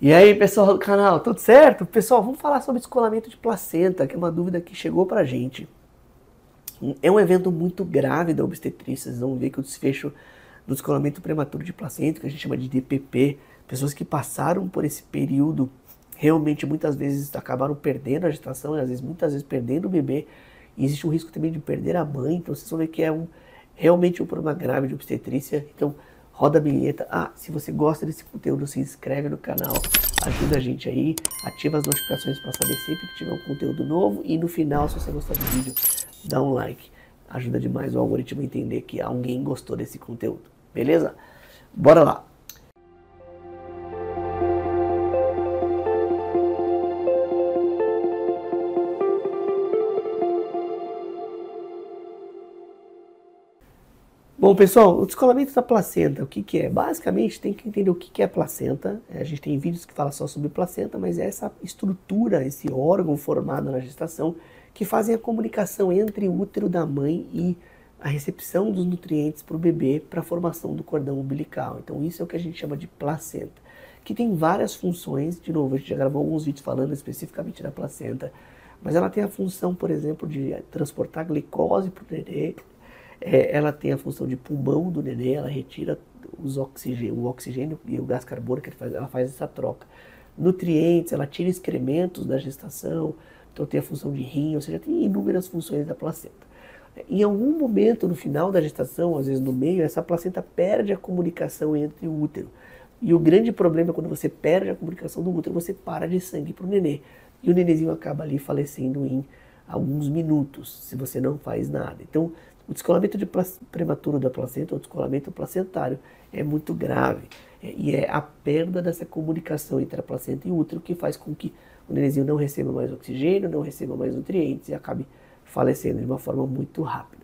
E aí, pessoal do canal, tudo certo? Pessoal, vamos falar sobre descolamento de placenta, que é uma dúvida que chegou pra gente. É um evento muito grave da obstetrícia, vocês vão ver que o desfecho do descolamento prematuro de placenta, que a gente chama de DPP, pessoas que passaram por esse período, realmente muitas vezes acabaram perdendo a gestação, e às vezes, muitas vezes perdendo o bebê, e existe um risco também de perder a mãe, então vocês vão ver que é realmente um problema grave de obstetrícia. Então, roda a vinheta. Se você gosta desse conteúdo, se inscreve no canal, ajuda a gente aí, ativa as notificações para saber sempre que tiver um conteúdo novo, e no final, se você gostar do vídeo, dá um like. Ajuda demais o algoritmo a entender que alguém gostou desse conteúdo. Beleza? Bora lá! Bom, pessoal, o descolamento da placenta, o que é? Basicamente, tem que entender o que é a placenta. A gente tem vídeos que falam só sobre placenta, mas é essa estrutura, esse órgão formado na gestação que fazem a comunicação entre o útero da mãe e a recepção dos nutrientes para o bebê, para a formação do cordão umbilical. Então, isso é o que a gente chama de placenta, que tem várias funções. De novo, a gente já gravou alguns vídeos falando especificamente da placenta, mas ela tem a função, por exemplo, de transportar glicose para o bebê. Ela tem a função de pulmão do nenê, ela retira o oxigênio e o gás carbônico, ela faz essa troca. Nutrientes, ela tira excrementos da gestação, então tem a função de rim, ou seja, tem inúmeras funções da placenta. Em algum momento no final da gestação, às vezes no meio, essa placenta perde a comunicação entre o útero. E o grande problema é quando você perde a comunicação do útero, você para de sangue para o nenê. E o nenêzinho acaba ali falecendo em alguns minutos, se você não faz nada. Então, o descolamento prematuro da placenta, ou descolamento placentário, é muito grave. E é a perda dessa comunicação entre a placenta e o útero que faz com que o nenenzinho não receba mais oxigênio, não receba mais nutrientes e acabe falecendo de uma forma muito rápida.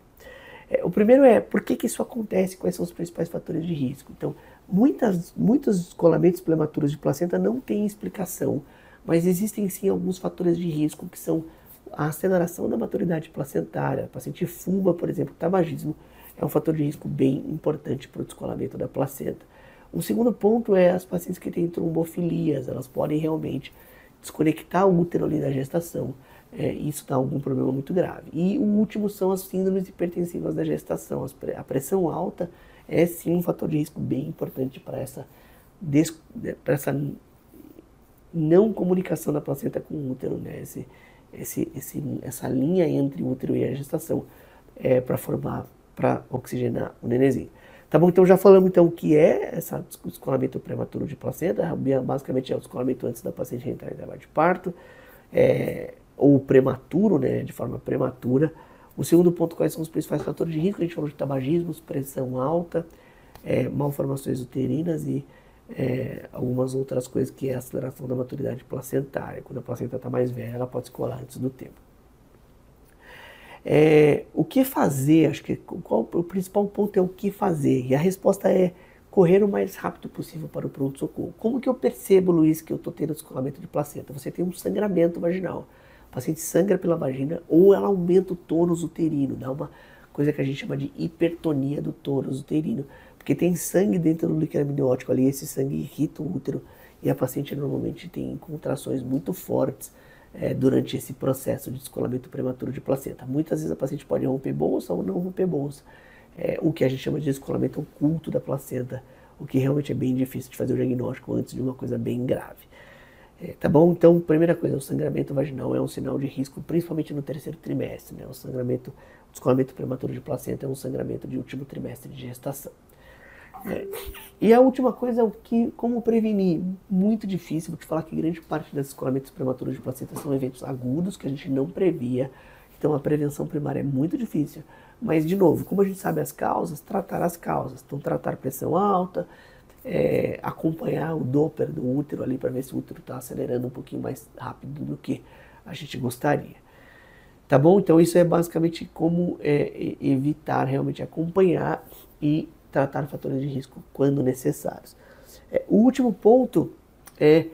O primeiro é, por que isso acontece? Quais são os principais fatores de risco? Então, muitos descolamentos prematuros de placenta não têm explicação, mas existem sim alguns fatores de risco que são a aceleração da maturidade placentária. O paciente fuma, por exemplo, tabagismo é um fator de risco bem importante para o descolamento da placenta. O segundo ponto é as pacientes que têm trombofilias, elas podem realmente desconectar o útero ali da gestação. Isso dá algum problema muito grave. E o último são as síndromes hipertensivas da gestação. A pressão alta é sim um fator de risco bem importante para essa não comunicação da placenta com o útero, né? Essa linha entre o útero e a gestação para oxigenar o nenenzinho. Tá bom? Então já falamos então o que é esse descolamento prematuro de placenta. Basicamente é o descolamento antes da paciente entrar em trabalho de parto, ou prematuro, né, de forma prematura. O segundo ponto, quais são os principais fatores de risco? A gente falou de tabagismo, pressão alta, malformações uterinas e algumas outras coisas, que é a aceleração da maturidade placentária. Quando a placenta está mais velha, ela pode descolar antes do tempo. O que fazer? Acho que o principal ponto é o que fazer. E a resposta é correr o mais rápido possível para o pronto-socorro. Como que eu percebo, Luiz, que eu estou tendo descolamento de placenta? Você tem um sangramento vaginal. A paciente sangra pela vagina ou ela aumenta o tônus uterino, dá uma coisa que a gente chama de hipertonia do tônus uterino, porque tem sangue dentro do líquido amniótico ali, esse sangue irrita o útero e a paciente normalmente tem contrações muito fortes durante esse processo de descolamento prematuro de placenta. Muitas vezes a paciente pode romper bolsa ou não romper bolsa, o que a gente chama de descolamento oculto da placenta, o que realmente é bem difícil de fazer o diagnóstico antes de uma coisa bem grave. Tá bom? Então, primeira coisa, o sangramento vaginal é um sinal de risco, principalmente no terceiro trimestre, né? O descolamento prematuro de placenta é um sangramento de último trimestre de gestação. E a última coisa é como prevenir. Muito difícil, vou te falar que grande parte dos descolamentos prematuros de placenta são eventos agudos que a gente não previa, então a prevenção primária é muito difícil. Mas, de novo, como a gente sabe as causas, tratar as causas. Então, tratar pressão alta, acompanhar o Doppler do útero ali para ver se o útero está acelerando um pouquinho mais rápido do que a gente gostaria. Tá bom? Então isso é basicamente como evitar, realmente acompanhar e tratar fatores de risco quando necessários. O último ponto é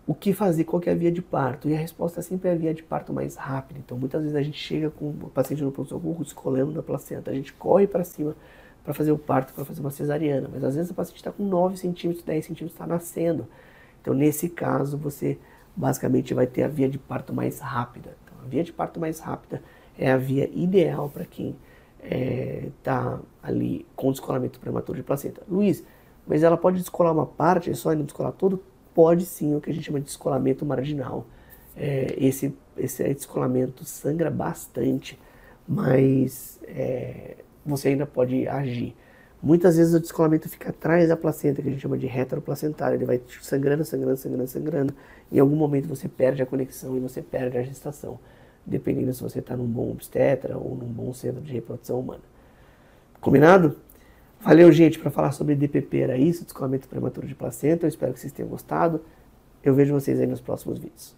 o que fazer, qual que é a via de parto? E a resposta sempre é a via de parto mais rápida. Então muitas vezes a gente chega com o paciente no pronto-socorro descolando da placenta, a gente corre para cima para fazer o parto, para fazer uma cesariana, mas às vezes a paciente está com 9 centímetros, 10 centímetros, está nascendo. Então, nesse caso, você basicamente vai ter a via de parto mais rápida. Então, a via de parto mais rápida é a via ideal para quem está ali com descolamento prematuro de placenta. Luiz, mas ela pode descolar uma parte só e não descolar todo? Pode sim, o que a gente chama de descolamento marginal. Esse descolamento sangra bastante, mas você ainda pode agir. Muitas vezes o descolamento fica atrás da placenta, que a gente chama de retroplacentário. Ele vai sangrando, sangrando, sangrando, sangrando. Em algum momento você perde a conexão e você perde a gestação, dependendo se você está num bom obstetra ou num bom centro de reprodução humana. Combinado? Valeu, gente, para falar sobre DPP era isso, descolamento prematuro de placenta. Eu espero que vocês tenham gostado. Eu vejo vocês aí nos próximos vídeos.